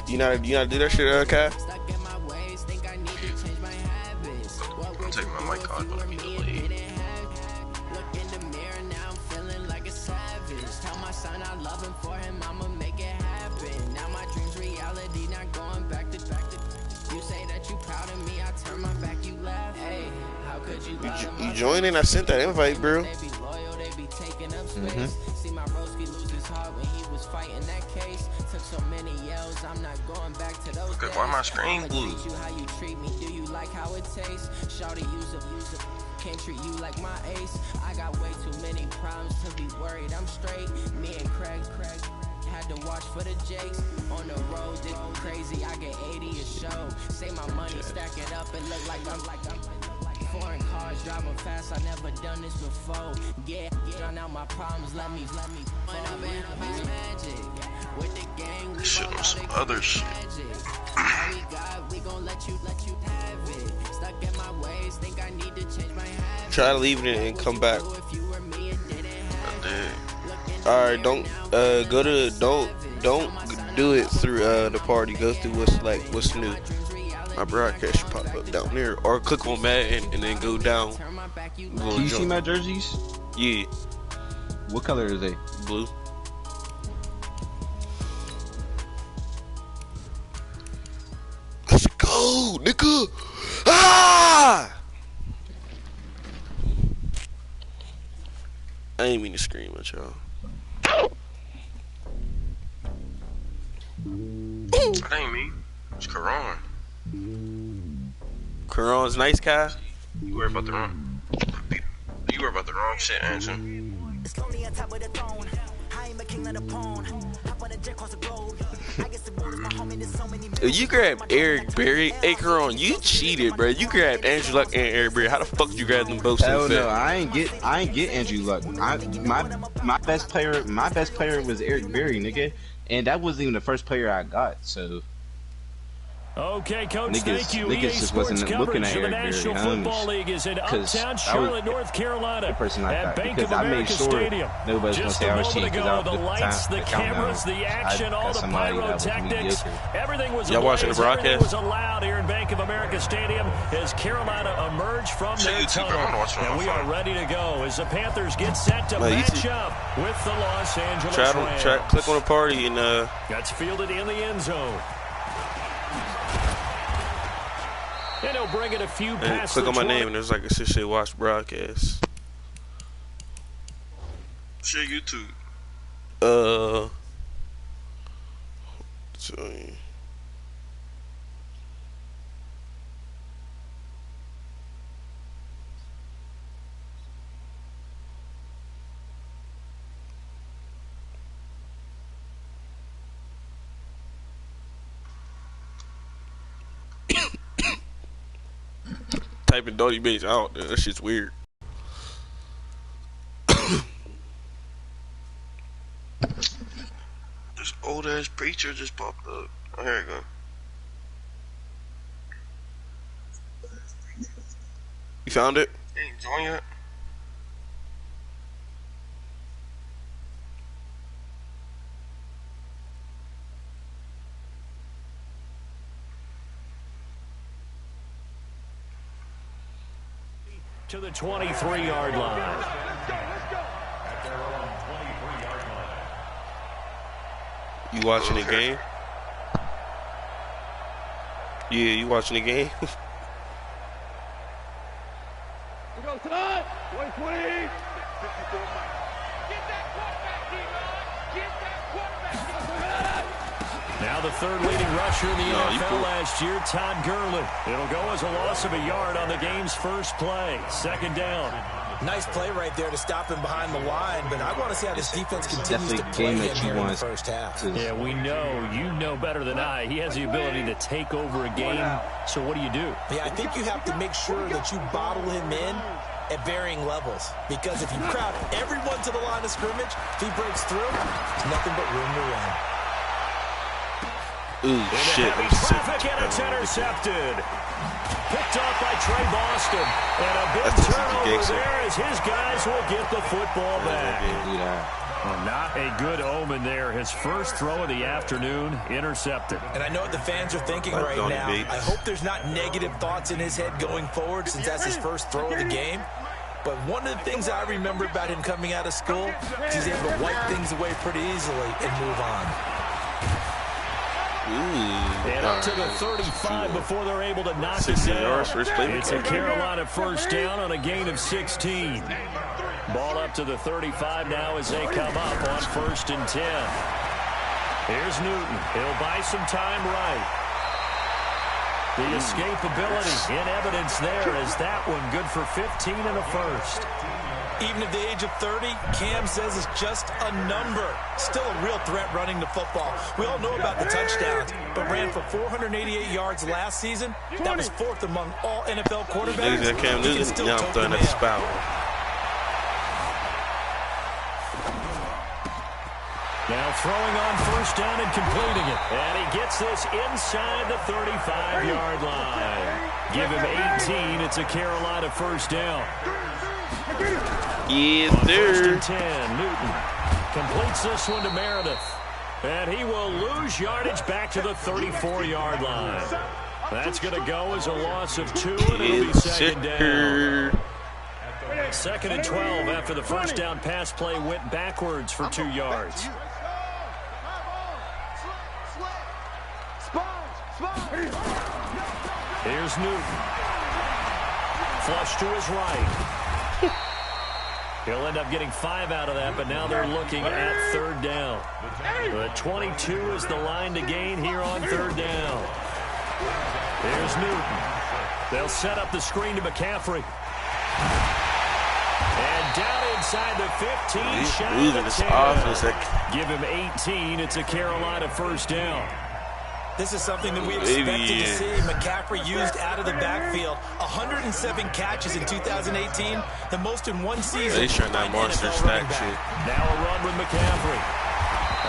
You not do that shit, Kai? I'm taking my mic off. Gonna be delayed. You joining? I sent that invite, bro. Okay, why my screen blue? Can't treat you like my ace. I got way too many problems to be worried. I'm straight. Me and Craig had to watch for the Jakes. On the road, it's crazy. I get 80 a show. Say my money, stack it up and look like I'm foreign cars driving fast. I never done this before. Yeah, drown out my problems. Let me. When I'm in magic with the gang, Shit on some other shit. we gon' let you have it. Stuck in my ways, think I need to change my habits. Try to leave it and come back. I did. All right, don't do it through the party. Go through what's new. My broadcast should pop up down there, or click on Madden and then go down. Can you see my jerseys? Yeah. What color is they? Blue. Let's go, nigga. Ah! I ain't mean to scream at y'all. That ain't me. It's Karan. Karan's nice, Kai. You worry about the wrong. You worry about the wrong shit, Anson. You grabbed Eric Berry. Hey, Karan, you cheated, bro. You grabbed Andrew Luck and Eric Berry. How the fuck did you grab them both? Hell no, I ain't get Andrew Luck. My best player was Eric Berry, nigga, and that wasn't even the first player I got. So. Okay, Coach, thank you. Niggas just wasn't looking at Eric Berry. National Football League is in uptown Charlotte, North Carolina, the person I at thought, Bank because of I made America sure Stadium. nobody's gonna Just say a I was moment cheating ago, because the lights, the cameras, the action, all the pyrotechnics, everything was y'all watching the broadcast? Everything was allowed here in Bank of America Stadium as Carolina emerged from their tunnel. And we are ready to go as the Panthers get set to match up with the Los Angeles Rams. Click on the party and That's fielded in the end zone. And he'll bring it a few past click the on my 20. name and there's like a shit watch broadcast. Share YouTube. Typing Dirty Bitch out. That shit's weird. This old ass preacher just popped up. Oh, here you go. You found it? Ain't join yet? To the 23-yard line. You watching the game? Yeah, you watching the game? We go tonight. 2020. Now the third leading rusher in the NFL last year, Todd Gurley. It'll go as a loss of a yard on the game's first play. Second down. Nice play right there to stop him behind the line, but I want to see how this defense continues to play him here in the first half. Yeah, we know. You know better than I. He has the ability to take over a game. So what do you do? Yeah, I think you have to make sure that you bottle him in at varying levels, because if you crowd everyone to the line of scrimmage, if he breaks through, there's nothing but room to run. Ooh, shit. Heavy traffic, and it's intercepted. Picked off by Trey Boston. And a big turnover there as his guys will get the football back. Well, not a good omen there. His first throw of the afternoon intercepted. And I know what the fans are thinking right now. I hope there's not negative thoughts in his head going forward since that's his first throw of the game. But one of the things I remember about him coming out of school is he's able to wipe things away pretty easily and move on. And up to the 35 before they're able to knock it down. It's a Carolina first down on a gain of 16. Ball up to the 35 now as they come up on 1st and 10. Here's Newton. He'll buy some time right. The escapability in evidence there is that one good for 15 and a first. Even at the age of 30, Cam says it's just a number. Still a real threat running the football. We all know about the touchdowns, but ran for 488 yards last season. That was 4th among all NFL quarterbacks. Cam Newton, now I'm throwing that spout. Now throwing on 1st down and completing it. And he gets this inside the 35-yard line. Give him 18. It's a Carolina first down. Yeah, on 1st and 10, Newton completes this one to Meredith. And he will lose yardage back to the 34-yard line. That's going to go as a loss of 2, and it'll be 2nd down. 2nd and 12 after the first down pass play went backwards for 2 yards. Here's Newton. Flush to his right. He'll end up getting 5 out of that, but now they're looking at 3rd down. The 22 is the line to gain here on 3rd down. Here's Newton. They'll set up the screen to McCaffrey. And down inside the 15, shy of the 10. Give him 18. It's a Carolina first down. This is something that we expected to see. McCaffrey used out of the backfield. 107 catches in 2018, the most in one season. He's trying that monster stack shit. Now a run with McCaffrey.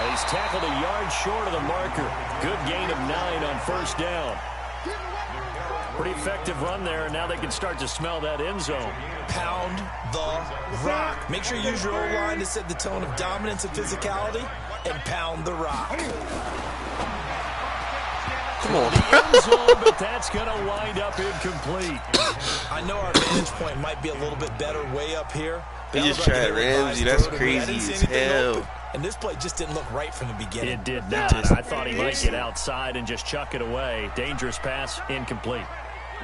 He's tackled a yard short of the marker. Good gain of 9 on 1st down. Pretty effective run there, and now they can start to smell that end zone. Pound the rock. Make sure you use your O-line to set the tone of dominance and physicality, and pound the rock. Come on. The end zone, but that's going to wind up incomplete. I know our vantage point might be a little bit better way up here. He just tried Ramsey. That's crazy as hell. And this play just didn't look right from the beginning. It did not. I thought he might get outside and just chuck it away. Dangerous pass, incomplete.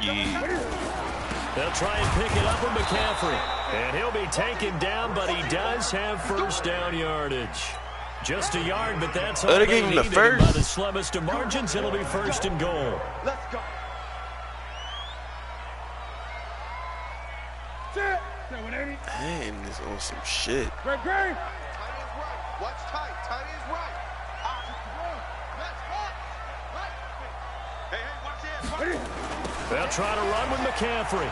Yeah. They'll try and pick it up with McCaffrey. And he'll be taken down, but he does have first down yardage. Just a yard, but that's all they gave him the first. By the slimmest of margins, it'll be 1st and goal. Let's go. Man, this on some shit. Great. Tight is right. What's tight? Tight is right. Let's go. Hey, watch this. They'll try to run with McCaffrey.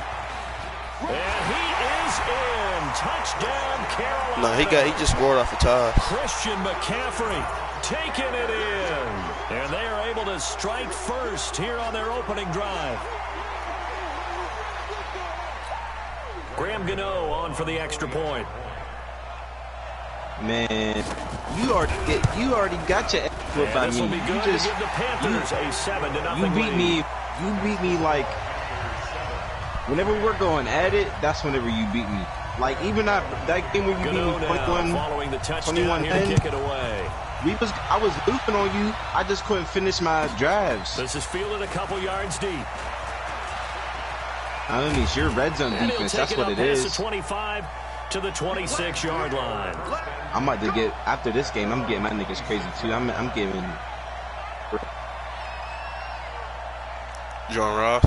And he is in. Touchdown, Carolina. No, he just scored off the top. Christian McCaffrey taking it in. And they are able to strike first here on their opening drive. Graham Gano on for the extra point. Man, you already got your foot by me. You just give the Panthers a 7-0 You beat me like whenever we're going at it. That's whenever you beat me. Like even that game when you beat me quick one, following the touchdown here to kick it away. I was looping on you. I just couldn't finish my drives. This is fielded a couple yards deep. I mean, it's your red zone defense. That's what it is. The 25 to the 26-yard line. I'm about to get after this game. I'm getting my niggas crazy too. I'm giving John Ross.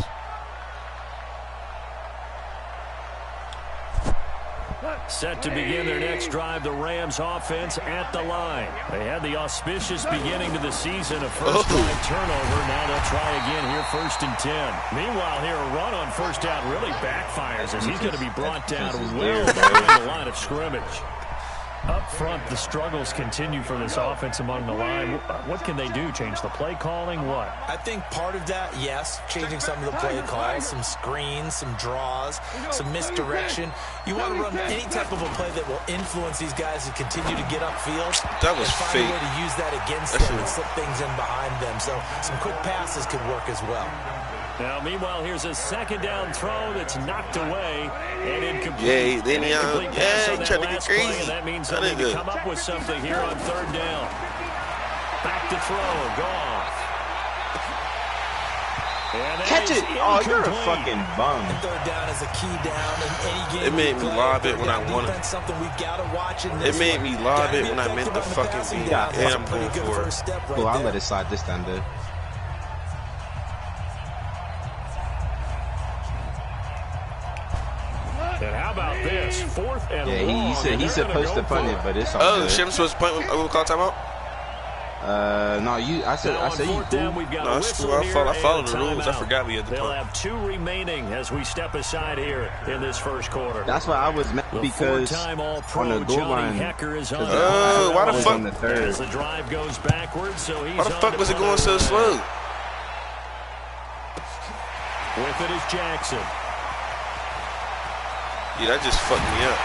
Set to begin their next drive, the Rams offense at the line. They had the auspicious beginning to the season, a first drive turnover. Now they'll try again here, 1st and 10. Meanwhile, here a run on 1st down really backfires as he's going to be brought down well behind the line of scrimmage. Up front, the struggles continue for this offense among the line. What can they do? Change the play calling? What? I think part of that, yes, changing some of the play calls, some screens, some draws, some misdirection. You want to run any type of a play that will influence these guys to continue to get upfield. That was fake. fake. Find a way to use that against them and slip things in behind them. So some quick passes could work as well. Now, meanwhile, here's a second down throw that's knocked away and incomplete. Yeah, then he tried to get crazy. And that means they need to come up with something here on third down. Back to throw, gone. Catch it! Oh, you're a fucking bum. Third down is a key down in any game. It made me lob it when I wanted. It made me lob it when I meant the fucking beat. Yeah, I'm going for it. Well, I'll let it slide this time, though. And how about this? 4th and long. Yeah, he's supposed to punt it, but it's all good. Oh, Shim's supposed to punt when we call timeout? No, I said you cool. No, that's cool. I followed the rules. I forgot we had the punt. They'll have 2 remaining as we step aside here in this first quarter. That's why I was mad because on the goal line. Oh, why the fuck? On the third. As the drive goes backwards, so he's why the fuck was it going so slow? With it is Jackson. Yeah, that just fucked me up.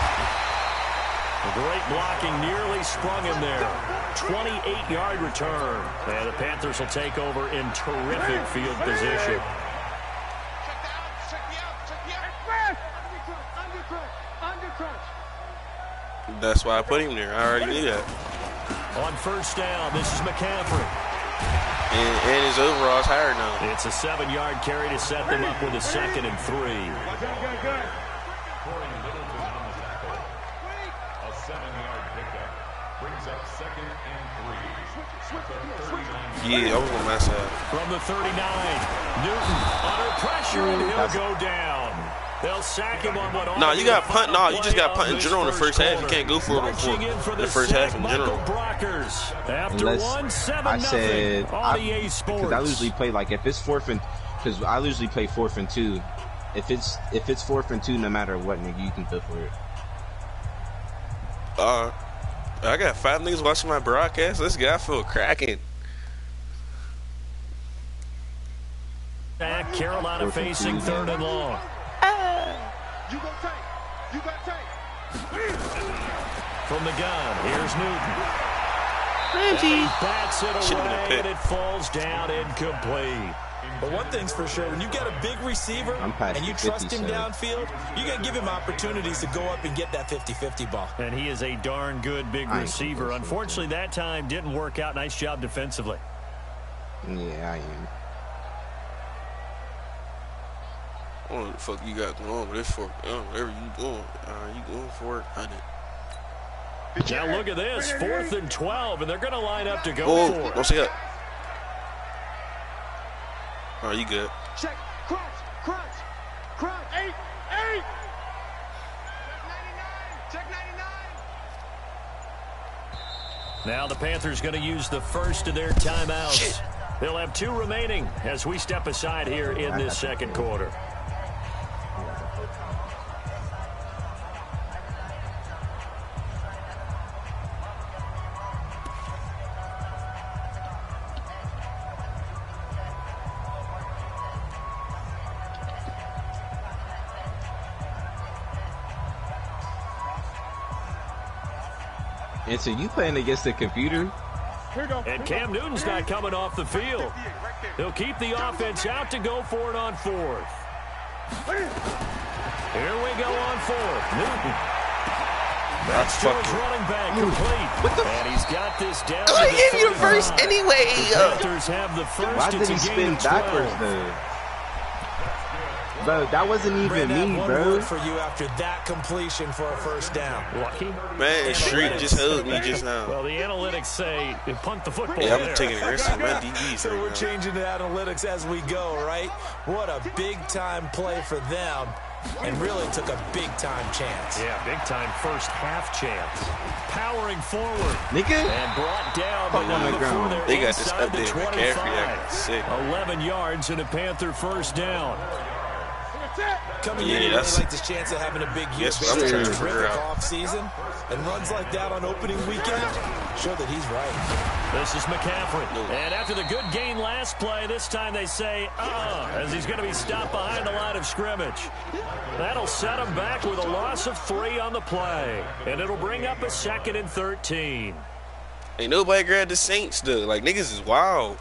The great blocking nearly sprung him there. 28-yard return. And the Panthers will take over in terrific field position. That's why I put him there. I already knew that. On first down, this is McCaffrey. And his overall's higher now. It's a 7-yard carry to set them up with a 2nd and 3. Yeah, I was on my side. From the 39, Newton under pressure, and he'll go down. They'll sack him on what? No, you got punt. No, you just got punt in general in the first half. You can't go for it in the first half in general. Unless I said, because I usually play like if it's 4th and, because I usually play 4th and 2. If it's 4th and 2, no matter what, nigga, you can go for it. I got 5 niggas watching my broadcast. This guy feel cracking. Carolina facing 3rd and long. You go take. You got take. From the gun, here's Newton. Reggie. Bats it away, and it falls down incomplete. But one thing's for sure, when you got a big receiver and you trust him downfield, you're going to give him opportunities to go up and get that 50-50 ball. And he is a darn good big receiver. Unfortunately, that time didn't work out. Nice job defensively. Yeah, I am. I don't know what the fuck you got going on with this for. Whatever you doing, you going for it, honey. Now look at this, 4th and 12, and they're going to line up to go for it. Don't see that. Oh, you good. Check. Crunch. 8. Check 99. Now the Panthers going to use the first of their timeouts. Shit. They'll have 2 remaining as we step aside here in this second quarter. And so you playing against the computer? And Cam Newton's not coming off the field. They'll keep the offense out to go for it on 4th. Here we go on 4th. Newton. That's Joe's running back complete. And he's got this down. I gave you the first anyway. The Panthers have the first. Why did he spin backwards though? Bro, that wasn't even me, bro. For you after that completion for a first down. Lucky. Man, Street just held me just now. Well, the analytics say punt the football. Yeah, I'm taking a risk on my DBs. So we're changing the analytics as we go, right? What a big-time play for them. And really took a big-time chance. Yeah, big-time first half chance. Powering forward. Nigga. And brought down on the ground. They got this up there. McCaffrey acting sick. 11 yards and a Panther first down. Coming in, really like this chance of having a big year. Yes, I'm trying to figure out. Off season. And runs like that on opening weekend show that he's right. This is McCaffrey. And after the good gain last play, this time they say, as he's going to be stopped behind the line of scrimmage. That'll set him back with a loss of 3 on the play. And it'll bring up a 2nd and 13. Ain't nobody grabbed the Saints, though. Like, niggas is wild.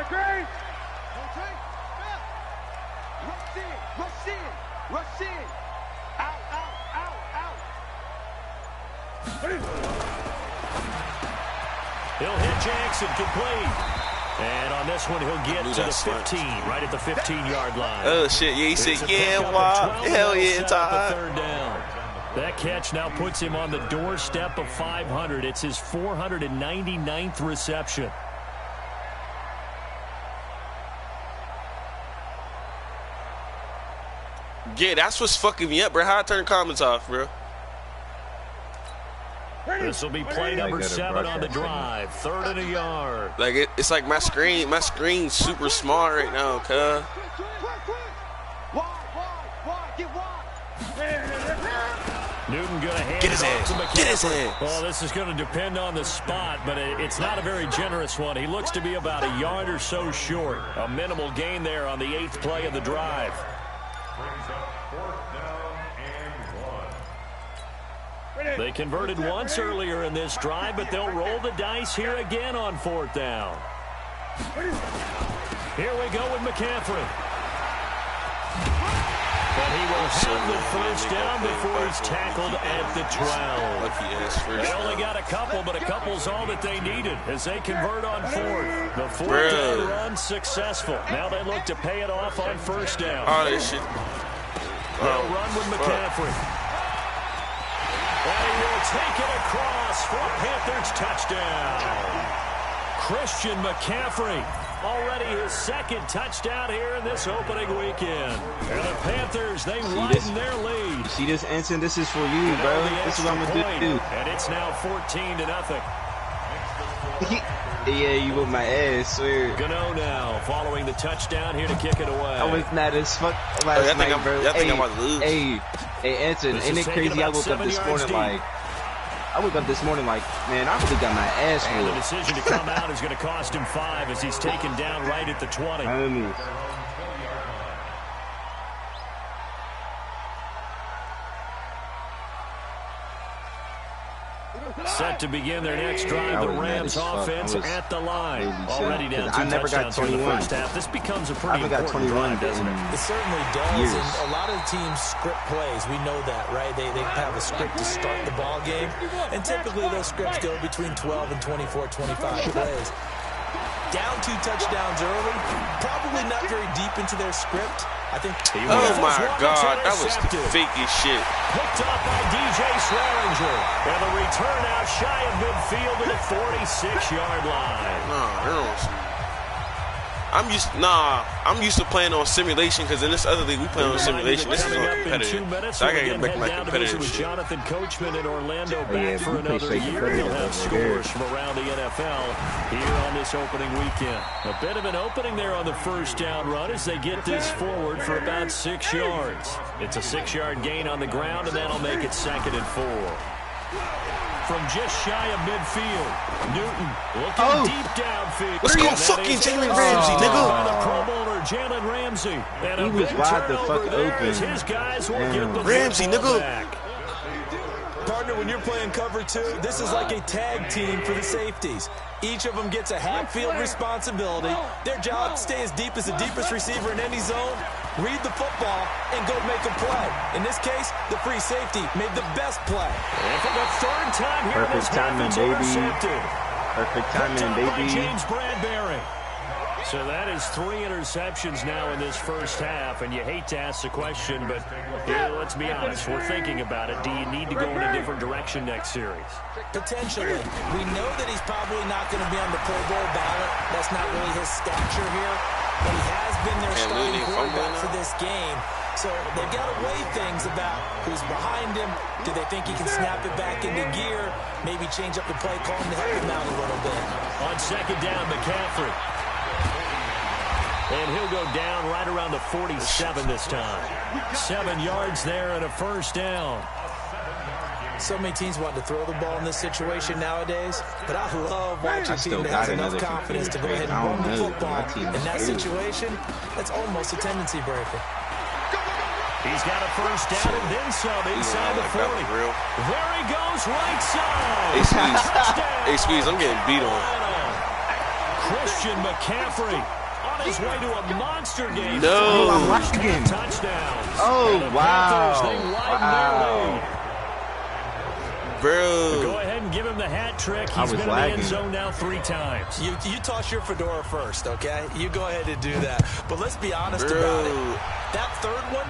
Great. Rush in. Out. He'll hit Jackson, complete. And on this one, he'll get to the 15, right at the 15-yard line. Oh, shit. Yeah, he said, yeah, wow. Hell yeah, Todd. Third down. That catch now puts him on the doorstep of 500. It's his 499th reception. Yeah, that's what's fucking me up, bro. How I turn the comments off, bro? This will be play number 7 on the drive. 3rd and a yard. Like, it's like my screen's super small right now, cuz. Newton going to hand Get his it off to ass. McCaffrey. Get his ass. Well, this is going to depend on the spot, but it's not a very generous one. He looks to be about a yard or so short. A minimal gain there on the 8th play of the drive. They converted once earlier in this drive, but they'll roll the dice here again on 4th down. Here we go with McCaffrey. But he will have the first down before he's tackled at the 12. They only got a couple, but a couple's all that they needed as they convert on 4th. The 4th down run successful. Now they look to pay it off on 1st down. Oh, this shit. They'll run with McCaffrey. And he will take it across for a Panthers touchdown. Christian McCaffrey, already his 2nd touchdown here in this opening weekend. And the Panthers, they widen their lead. You see this, Anson? This is for you, bro. This is what I'm going to do. And it's now 14-0. Yeah, you whipped my ass, swear. Gano now, following the touchdown here to kick it away. I was mad as fuck last night, bro. I think I'm about to lose. Hey, Anson, ain't it crazy? I woke up this morning like, man, I really got my ass And the whooped. decision to come out is going to cost him 5 as he's taken down right at the 20. Homies. Set to begin their next drive, the Rams offense at the line. Already down 2 touchdowns in the first half. This becomes a pretty important drive, doesn't it? It certainly does. And a lot of teams script plays. We know that, right? They have a script to start the ball game. And typically those scripts go between 12 and 24, 25 plays. Down 2 touchdowns early, probably not very deep into their script. I think. Oh my God, that was the fakest shit. Picked up by DJ Swearinger. And the return out shy of midfield at the 46-yard line. I'm used to playing on simulation because in this other league we play on simulation. This is on competitive. So I gotta get back to my competitive shit. Jonathan Coachman in Orlando back for another year. He'll have scores from around the NFL here on this opening weekend. A bit of an opening there on the first down run as they get this forward for about 6 yards. It's a 6-yard gain on the ground, and that'll make it 2nd and 4. From just shy of midfield, Newton looking deep downfield. Let's go fucking Jalen Ramsey, nigga. The Pro Bowler Jalen Ramsey. And he was wide the fuck open. His guys will get the Ramsey, nigga. back. Partner, when you're playing cover 2, this is like a tag team for the safeties. Each of them gets a half-field responsibility. Their job, stay as deep as the deepest receiver in any zone, read the football, and go make a play. In this case, the free safety made the best play. And for the 3rd time here, Perfect timing, baby. Perfect timing, baby. James Bradbury. So that is 3 interceptions now in this first half, and you hate to ask the question, but let's be honest, we're thinking about it. Do you need to go in a different direction next series? Potentially. We know that he's probably not going to be on the Pro Bowl ballot. That's not really his stature here, but he has been their starting quarterback for this game. So they've got to weigh things about who's behind him. Do they think he can snap it back into gear? Maybe change up the play call to help him out a little bit. On second down, McCaffrey. And he'll go down right around the 47 this time. 7 yards there and a first down. So many teams want to throw the ball in this situation nowadays, but I love watching a team that has enough confidence to go ahead and run the football. In that situation, that's almost a tendency breaker. He's got a first down and then some inside the 40. There he goes, right side. Hey, Squeeze, I'm getting beat on. Christian McCaffrey on his way to a monster game. No. I watched the game. Touchdowns. Oh, Panthers, they widen their lead. Bro. Go ahead and give him the hat trick. He's been in the end zone now 3 times. You toss your fedora first, okay? You go ahead and do that. But let's be honest about it. That third one,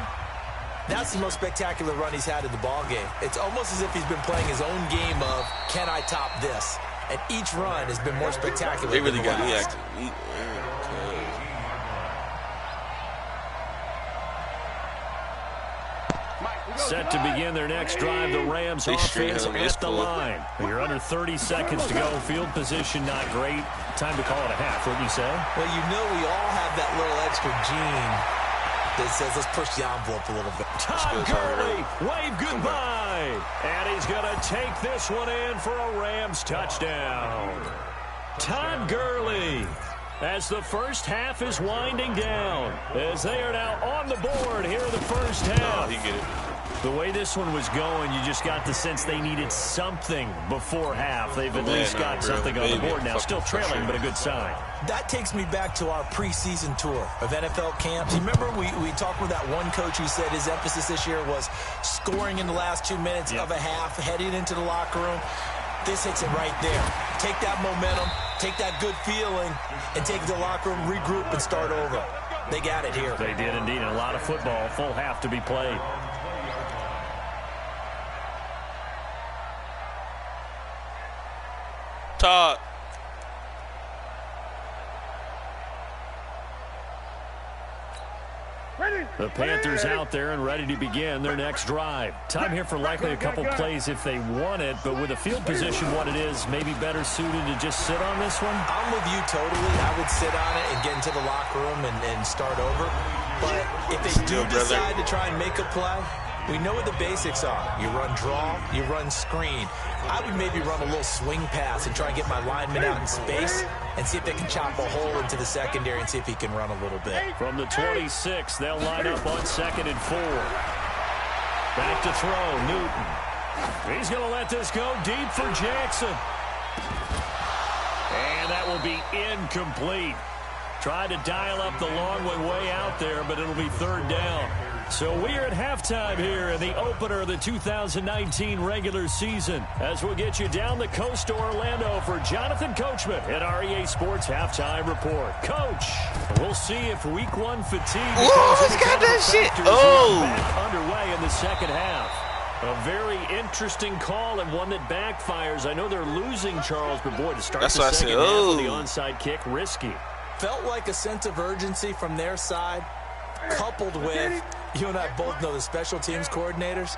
that's the most spectacular run he's had in the ball game. It's almost as if he's been playing his own game of, can I top this? And each run has been more spectacular. They really got me active. Set to begin their next drive, the Rams offense at the line. You're under 30 seconds to go. Field position not great. Time to call it a half, wouldn't you say? Well, you know we all have that little extra gene that says let's push the envelope a little bit. Todd Gurley, wave goodbye. And he's going to take this one in for a Rams touchdown. Todd Gurley, as the first half is winding down, as they are now on the board here in the first half. Oh, he get it. The way this one was going, you just got the sense they needed something before half. They've at least got something on the board now. Still trailing, but a good sign. That takes me back to our preseason tour of NFL camps. You remember we talked with that one coach who said his emphasis this year was scoring in the last 2 minutes of a half, heading into the locker room. This hits it right there. Take that momentum, take that good feeling, and take it to the locker room, regroup, and start over. They got it here. They did indeed. A lot of football, full half to be played. Todd. The Panthers out there and ready to begin their next drive. Time here for likely a couple plays if they want it, but with the field position what it is, maybe better suited to just sit on this one? I'm with you totally. I would sit on it and get into the locker room and start over. But if they do decide to try and make a play, we know what the basics are. You run draw, you run screen. I would maybe run a little swing pass and try and get my lineman out in space and see if they can chop a hole into the secondary and see if he can run a little bit. From the 26, they'll line up on 2nd and 4. Back to throw, Newton. He's going to let this go deep for Jackson. And that will be incomplete. Tried to dial up the long way out there, but it'll be 3rd down. So we are at halftime here in the opener of the 2019 regular season, as we'll get you down the coast to Orlando for Jonathan Coachman at REA Sports Halftime Report. Coach, we'll see if week 1 fatigue becomes got that shit. Back underway in the second half. A very interesting call and one that backfires. I know they're losing Charles, but boy, to start the second half with the onside kick, risky. Felt like a sense of urgency from their side, coupled with, you and I both know the special teams coordinators,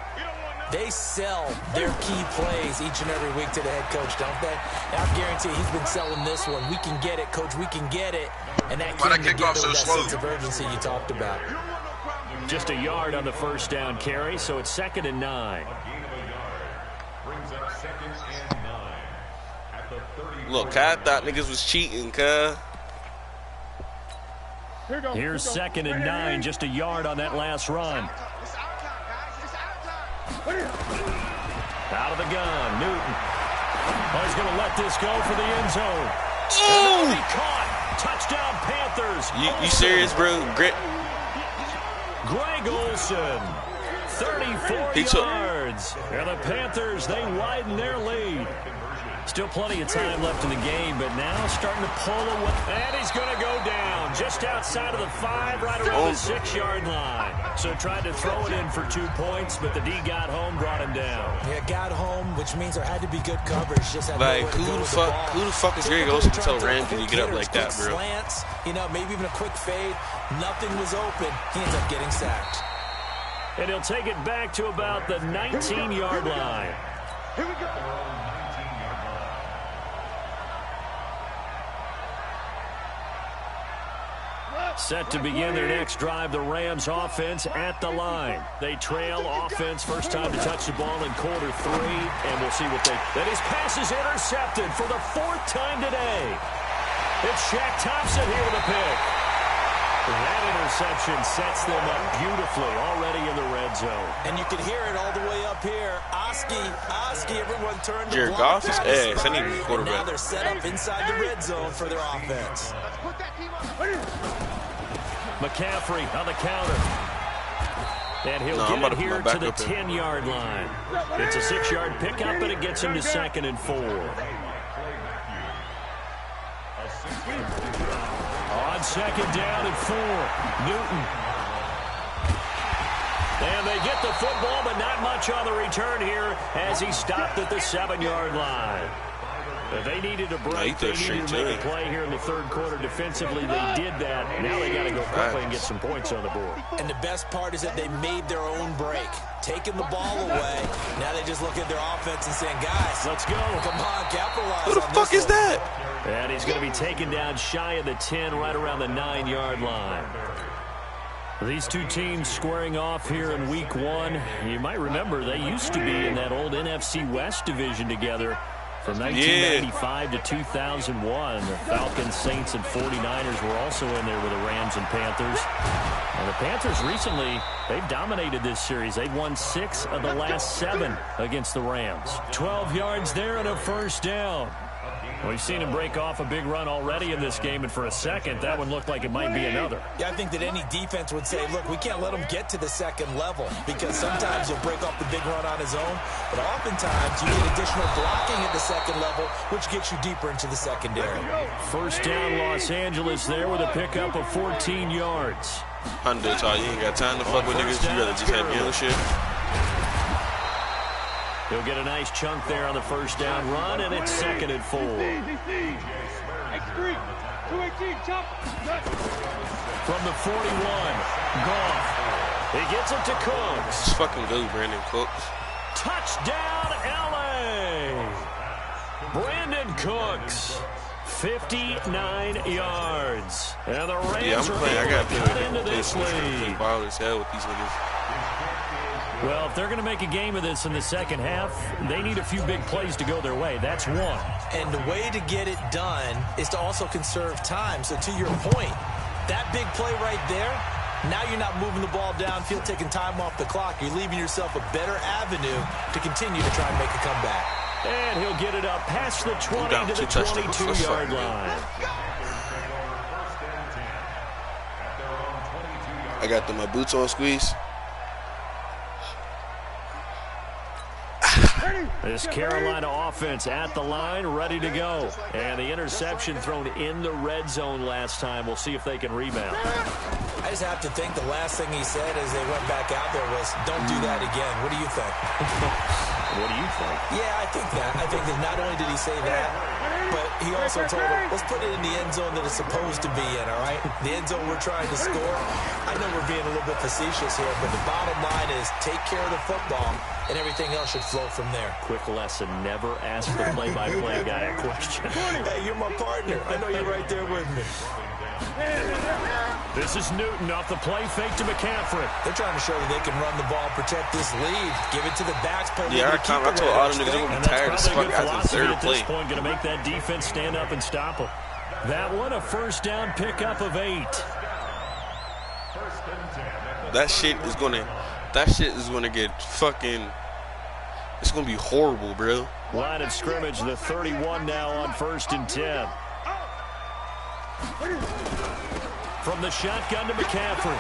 they sell their key plays each and every week to the head coach, don't they? And I guarantee he's been selling this one. We can get it, coach, we can get it. And that came together with that sense of urgency you talked about. Just a yard on the first down carry, so it's 2nd and 9. Look, I thought niggas was cheating, cuz. Here's 2nd and 9, just a yard on that last run. Out of the gun, Newton. Oh, he's going to let this go for the end zone. Oh! And caught. Touchdown, Panthers. You serious, bro? Greg Olsen, 34 yards. And the Panthers, they widen their lead. Still plenty of time left in the game, but now starting to pull away. And he's going to go down just outside of the 5, right around the 6-yard line. So tried to throw it in for 2 points, but the D got home, brought him down. Yeah, got home, which means there had to be good coverage. Just had like, who the fuck is Greg Olsen to tell Ramsey to get up like that, bro? Slants, you know, maybe even a quick fade. Nothing was open. He ends up getting sacked. And he'll take it back to about the 19-yard line. Here we go. Set to begin their next drive, the Rams offense at the line. They trail offense, first time to touch the ball in quarter 3, and we'll see what they... That his pass is intercepted for the 4th time today. It's Shaq Thompson here with a pick. That interception sets them up beautifully already in the red zone. And you can hear it all the way up here. Oski, everyone turned to Jared block. Goff is ass. I need a quarterback. Now they're set up inside the red zone for their offense. Let's put that team on. McCaffrey on the counter. And he'll get it here to the 10-yard line. It's a 6-yard pickup, and it gets him to 2nd and 4. On 2nd down and 4, Newton. And they get the football, but not much on the return here as he stopped at the 7-yard line. They needed a break. They needed to make a play here in the 3rd quarter. Defensively, they did that. Now they got to go quickly and get some points on the board. And the best part is that they made their own break, taking the ball away. Now they just look at their offense and saying, guys, let's go. Come on, capitalize. Who the fuck is that? And he's going to be taken down shy of the 10, right around the 9-yard line. These two teams squaring off here in week 1. You might remember they used to be in that old NFC West division together. From 1995 to 2001, the Falcons, Saints, and 49ers were also in there with the Rams and Panthers. And the Panthers recently, they've dominated this series. They've won 6 of the last 7 against the Rams. 12 yards there and a first down. We've seen him break off a big run already in this game, and for a second, that one looked like it might be another. Yeah, I think that any defense would say, look, we can't let him get to the 2nd level, because sometimes he'll break off the big run on his own, but oftentimes you get additional blocking at the 2nd level, which gets you deeper into the secondary. First down, Los Angeles there with a pickup of 14 yards. Hunter, you ain't got time to fuck with niggas. You gotta just have young shit. He'll get a nice chunk there on the first down run, and it's 2nd and 4. From the 41, Goff. He gets it to Cooks. Let's fucking go, Brandon Cooks. Touchdown, L.A. Brandon Cooks. 59 yards. And the Rams are able to cut into this lead. Wild as hell with these niggas. Well, if they're going to make a game of this in the second half, they need a few big plays to go their way. That's one. And the way to get it done is to also conserve time. So to your point, that big play right there, now you're not moving the ball downfield, taking time off the clock. You're leaving yourself a better avenue to continue to try and make a comeback. And he'll get it up past the 20 to the 22-yard line. I got my boots on squeeze. This Carolina offense at the line, ready to go. And the interception thrown in the red zone last time. We'll see if they can rebound. I just have to think the last thing he said as they went back out there was, don't do that again. What do you think? What do you think? Yeah, I think that. I think that not only did he say that, but he also told him, let's put it in the end zone that it's supposed to be in, all right? The end zone we're trying to score. I know we're being a little bit facetious here, but the bottom line is take care of the football, and everything else should flow from there. Quick lesson, never ask the play-by-play guy a question. Hey, you're my partner. I know you're right there with me. This is Newton off the play fake to McCaffrey. They're trying to show that they can run the ball, protect this lead, give it to the backs. Yeah, I told all them niggas they're going to be tired as fuck after the 3rd play. At this point, going to make that defense stand up and stop them. That one, a first down pickup of 8. That shit is gonna get fucking. It's gonna be horrible, bro. Line of scrimmage, the 31 now on 1st and 10. From the shotgun to McCaffrey.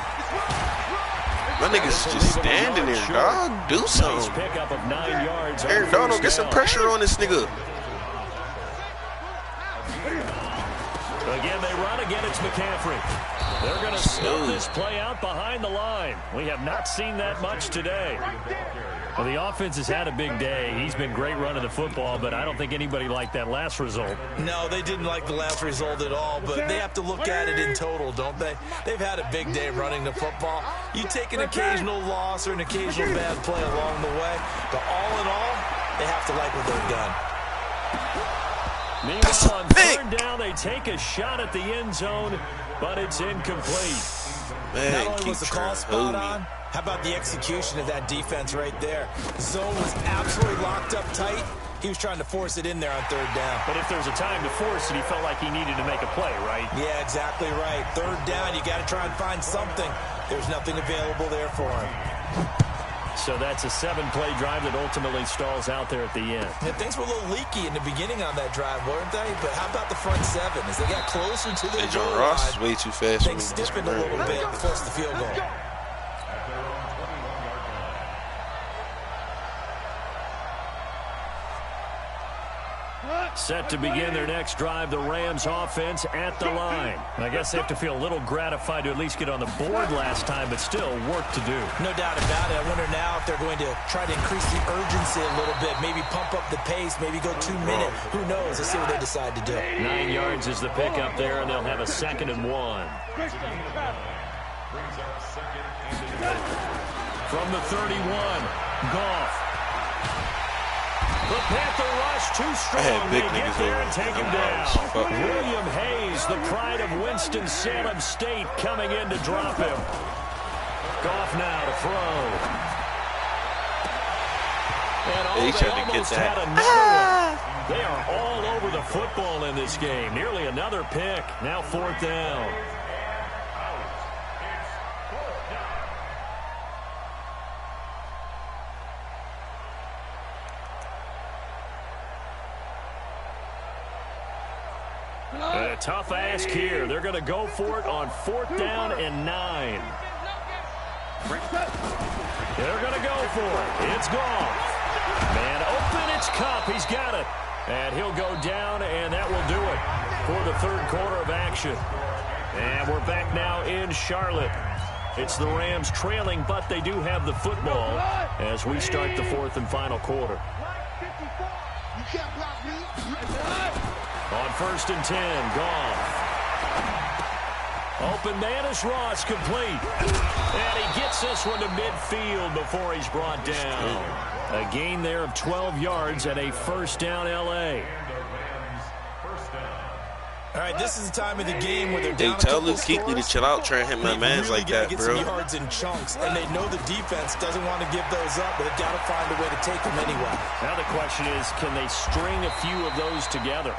My nigga's just standing there, dog. Do something. Nice pickup of 9 yards. Aaron Donald, get some pressure on this nigga. Again, they run again. Here's McCaffrey. They're going to snuff this play out behind the line. We have not seen that much today. Well, the offense has had a big day. He's been great running the football, but I don't think anybody liked that last result. No, they didn't like the last result at all, but they have to look at it in total, don't they? They've had a big day running the football. You take an occasional loss or an occasional bad play along the way, but all in all, they have to like what they've done. Meanwhile, on third down, they take a shot at the end zone, but it's incomplete. Man, not only was the call spot on, how about the execution of that defense right there? The zone was absolutely locked up tight. He was trying to force it in there on third down. But if there's a time to force it, he felt like he needed to make a play, right? Yeah, exactly right. Third down, you got to try and find something. There's nothing available there for him. So that's a 7-play drive that ultimately stalls out there at the end. Yeah, things were a little leaky in the beginning on that drive, weren't they? But how about the front seven? As they got closer to the goal line, Ross is way too fast. things stiffened a little bit and forced the field goal. Set to begin their next drive, the Rams offense at the line. I guess they have to feel a little gratified to at least get on the board last time, but still work to do. No doubt about it. I wonder now if they're going to try to increase the urgency a little bit, maybe pump up the pace, maybe go 2 minutes. Who knows? Let's see what they decide to do. 9 yards is the pickup there, and they'll have a 2nd and 1. From the 31, Goff. The Panther rush too strong. They get there and take him down. William Hayes, the pride of Winston-Salem State, coming in to drop him. Goff now to throw. And they almost had another one. They are all over the football in this game. Nearly another pick. Now 4th down. A tough ask here. They're going to go for it on 4th down and 9. They're going to go for it. It's Goff. Man open, it's Cup. He's got it. And he'll go down, and that will do it for the 3rd quarter of action. And we're back now in Charlotte. It's the Rams trailing, but they do have the football as we start the 4th and final quarter. On 1st and 10, Goff. Open man is Ross, complete. And he gets this one to midfield before he's brought down. A gain there of 12 yards and a 1st down L.A. All right, this is the time of the game where they're They down tell a couple Luke Kuechly to scores. chill out, trying to hit my mans really like that, get bro. some yards in chunks, and they know the defense doesn't want to give those up, but they've got to find a way to take them anyway. Now the question is, can they string a few of those together?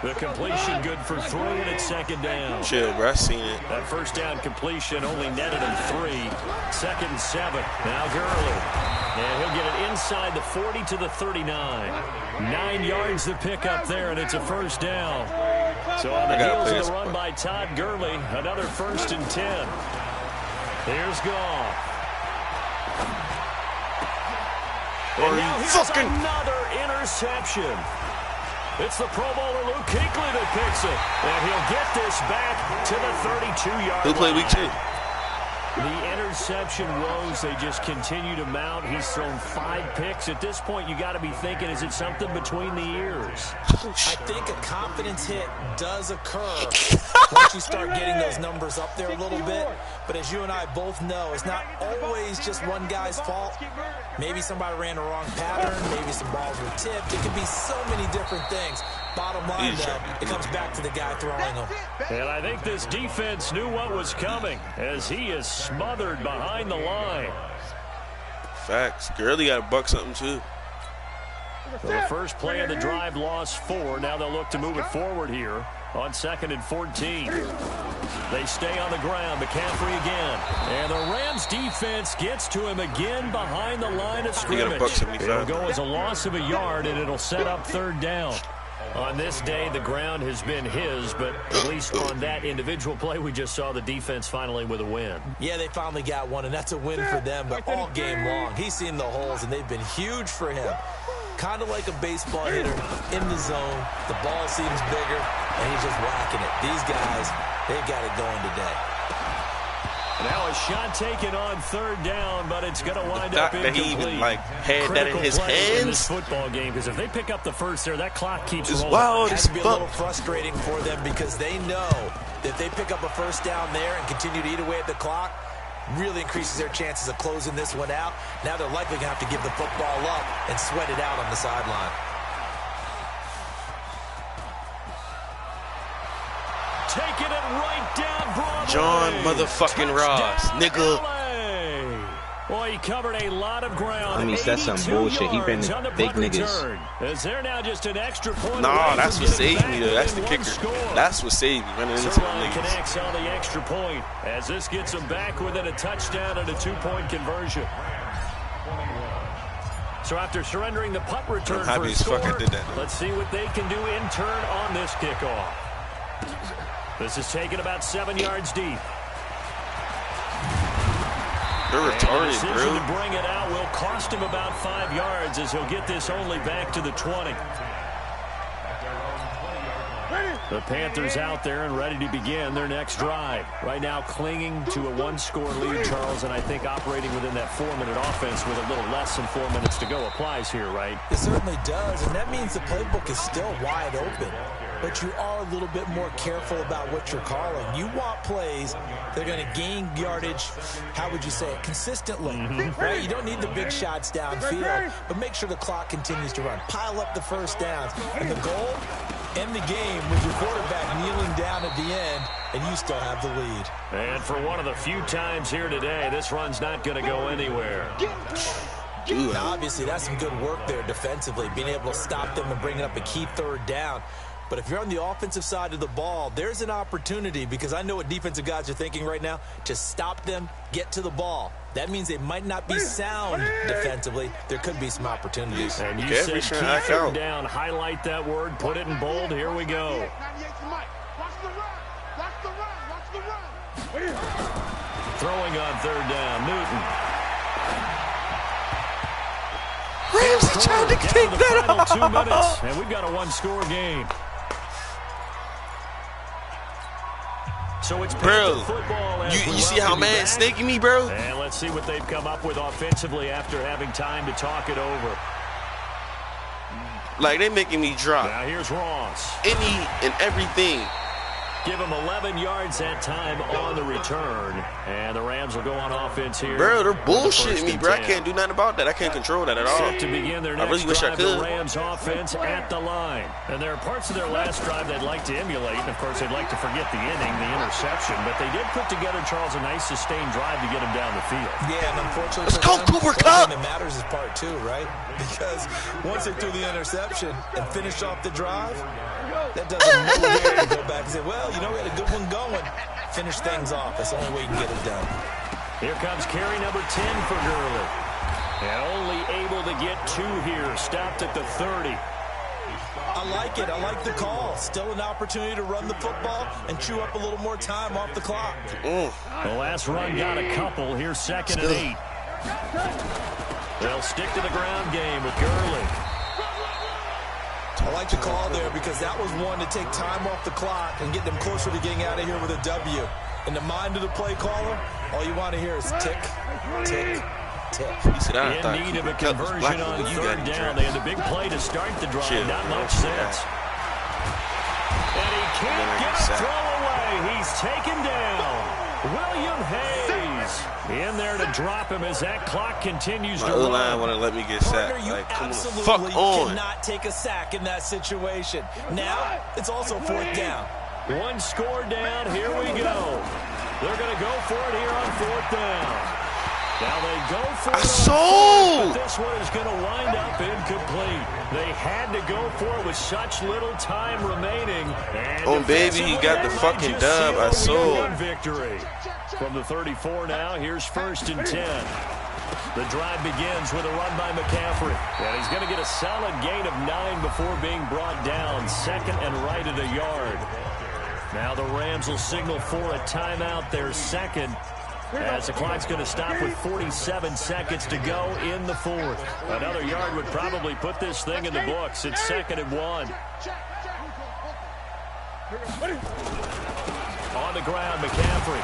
The completion good for 3, and it's 2nd down. Chill, bro. I seen it. That 1st down completion only netted him 3. 2nd and 7. Now Gurley. And he'll get it inside the 40 to the 39. 9 yards the pickup there, and it's a 1st down. So on the heels of the run by Todd Gurley, another 1st and 10. Here's Goff. And now here's another interception. It's the Pro Bowler Luke Kuechly that picks it. And he'll get this back to the 32-yard line. Who played week 2? The interception woes, they just continue to mount. He's thrown 5 picks. At this point, you got to be thinking, is it something between the ears? I think a confidence hit does occur once you start getting those numbers up there a little bit. But as you and I both know, it's not always just one guy's fault. Maybe somebody ran the wrong pattern. Maybe some balls were tipped. It could be so many different things. Bottom line, though, it comes back to the guy throwing them. And I think this defense knew what was coming as he is smothered behind the line. Facts. Gurley got to buck something, too. So the first play of the drive lost 4. Now they'll look to move it forward here on 2nd and 14. They stay on the ground. McCaffrey again. And the Rams defense gets to him again behind the line of scrimmage. It'll go as a loss of a yard, and it'll set up 3rd down. On this day, the ground has been his, but at least on that individual play, we just saw the defense finally with a win. Yeah, they finally got one, and that's a win for them, but all game long, he's seen the holes, and they've been huge for him. Kind of like a baseball hitter in the zone. The ball seems bigger. and he's just whacking it. These guys, they got it going today. Now a shot taken on third down, but it's going to wind up incomplete. That he even, like, had that in his hands. In this football game, because if they pick up the first there, that clock keeps rolling. Wild It has as to be a fuck. little frustrating for them because they know that if they pick up a first down there and continue to eat away at the clock, really increases their chances of closing this one out. Now they're likely going to have to give the football up and sweat it out on the sideline. Taking it right down Broadway. John motherfucking Ross, nigga. Boy, he covered a lot of ground. I mean, that's some bullshit. He been big niggas. Is there now just an extra point? Nah, that's what saved me, though. That's the kicker. That's what saved me, running into them niggas. Connects on the extra point as this gets them back within a touchdown and a 2-point conversion. So after surrendering the punt return for a score, let's see what they can do in turn on this kickoff. This is taken about 7 yards deep. They're retarded, the decision bro. to bring it out will cost him about 5 yards as he'll get this only back to the 20. The Panthers out there and ready to begin their next drive. Right now clinging to a 1-score lead, Charles, and I think operating within that 4-minute offense with a little less than 4 minutes to go applies here, right? It certainly does, and that means the playbook is still wide open. But you are a little bit more careful about what you're calling. You want plays that are going to gain yardage, how would you say it, consistently. Right? You don't need the big shots downfield, but make sure the clock continues to run. Pile up the first downs. And the goal, end the game with your quarterback kneeling down at the end, and you still have the lead. And for one of the few times here today, this run's not going to go anywhere. Now, obviously, that's some good work there defensively, being able to stop them and bringing up a key third down. But if you're on the offensive side of the ball, there's an opportunity, because I know what defensive guys are thinking right now, to stop them, get to the ball. That means they might not be sound defensively. There could be some opportunities. And you said key third down. Highlight that word. Put it in bold. Here we go. Throwing on third down. Newton. Ramsey trying to take that off. 2 minutes, and we've got a 1-score game. So it's football. You see how man's snaking me, bro? And let's see what they've come up with offensively after having time to talk it over. Like, they making me drop. Now here's Ross. Any and everything. Give him 11 yards that time on the return. And the Rams will go on offense here. Bro, they're bullshitting me, bro. I can't do nothing about that. I can't control that at all. Set to begin their next I really wish I drive, could. The Rams offense at the line. And there are parts of their last drive they'd like to emulate. And, of course, they'd like to forget the inning, the interception. But they did put together, Charles, a nice sustained drive to get him down the field. Yeah, and unfortunately, let's go, Cooper Cup! The thing that matters is part 2, right? Because once they threw the interception and finished off the drive, that doesn't motivate to go back and say, well, you know, we had a good one going. Finish things off. That's the only way you can get it done. Here comes carry number 10 for Gurley. And only able to get 2 here. Stopped at the 30. I like it. I like the call. Still an opportunity to run the football and chew up a little more time off the clock. The last run got a couple. Here's 2nd and 8. They'll stick to the ground game with Gurley. I like the call there because that was one to take time off the clock and get them closer to getting out of here with a W. In the mind of the play caller, all you want to hear is tick, tick, tick. In need of a conversion on third down. They had a big play to start the drive. Not much sense. And he can't get a throw away. He's taken down. William Hayes in there to drop him as that clock continues to run. My O-line want to let me get sacked. Like, come on, fuck on. Cannot take a sack in that situation. Now, it's also 4th down. 1 score down. Here we go. They're going to go for it here on 4th down. Now they go for it on 4th, but this one is going to wind up incomplete. They had to go for it with such little time remaining. And baby, he got the fucking dub. I sold. Victory. From the 34 now, here's 1st and 10. The drive begins with a run by McCaffrey. And he's going to get a solid gain of 9 before being brought down. 2nd and right at a yard. Now the Rams will signal for a timeout, their 2nd. As the clock's going to stop with 47 seconds to go in the 4th. Another yard would probably put this thing in the books. It's 2nd and 1. On the ground, McCaffrey.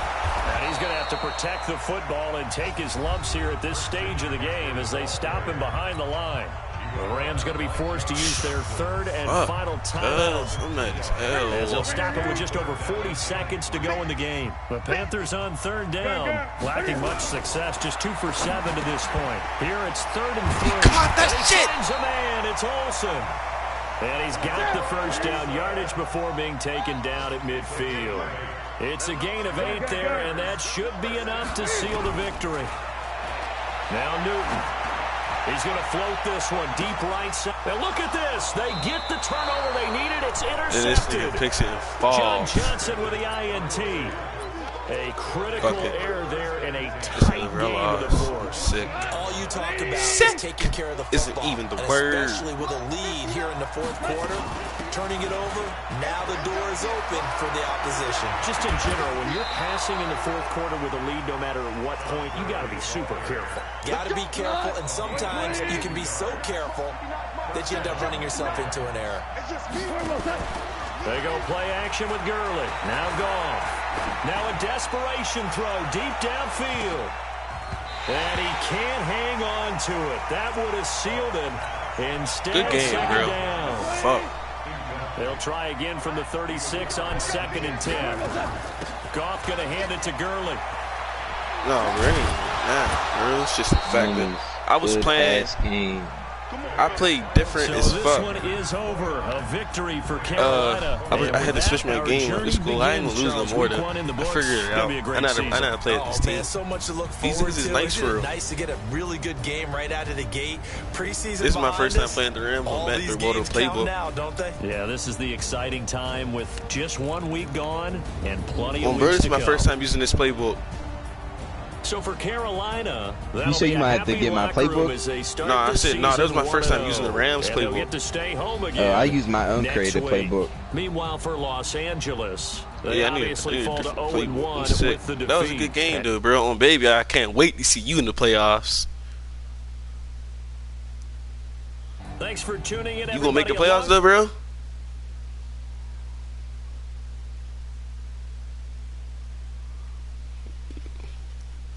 And he's going to have to protect the football and take his lumps here at this stage of the game as they stop him behind the line. The Rams going to be forced to use their third and final timeout as they'll stop it with just over 40 seconds to go in the game. The Panthers on third down, lacking much success, just 2 for 7 to this point. Here it's 3rd and 3. He caught that shit. Finds a man, it's Olsen. And he's got the first down yardage before being taken down at midfield. It's a gain of 8 there, and that should be enough to seal the victory. Now Newton. He's going to float this one deep right side. And look at this. They get the turnover they needed. It's intercepted. And this nigga picks it and falls. John Johnson with the INT. A critical error there in a tight game of the fourth. Sick. All you talk about Sick. is taking care of the Isn't football. even the and word. Especially with a lead here in the fourth quarter. Turning it over, now the door is open for the opposition. Just in general, when you're passing in the fourth quarter with a lead, no matter at what point, you got to be super careful. Got to be careful, and sometimes you can be so careful that you end up running yourself into an error. They go play action with Gurley. Now gone. Now a desperation throw deep downfield. And he can't hang on to it. That would have sealed him. Instead, good game, bro. Down. Fuck. They'll try again from the 36 on 2nd and 10. Goff going to hand it to Gurley. No, really. Nah, it's just the fact that I was playing. I played different as fuck. So this one is over. A victory for Carolina. I had to switch my game up in school. I ain't gonna lose no more though. I figured it out. I know how to play with this team. Man, so much to look These forward niggas is to. nice for real. Nice to get a really good game right out of the gate. Preseason. This is my first time playing the Rams on Back Through Motor Playbook. Now, don't they? Yeah, this is the exciting time with just 1 week gone and plenty of weeks This is to my go. first time using this playbook. So for Carolina, you say you might have to get my playbook? No, I said no. That was my first time using the Rams playbook. Get to stay home again I use my own creative playbook. Meanwhile, for Los Angeles, they I need obviously fall to play 0-1 with the defeat. That was a good game, though, bro. On baby, I can't wait to see you in the playoffs. Thanks for tuning in. You gonna make the playoffs, though, bro?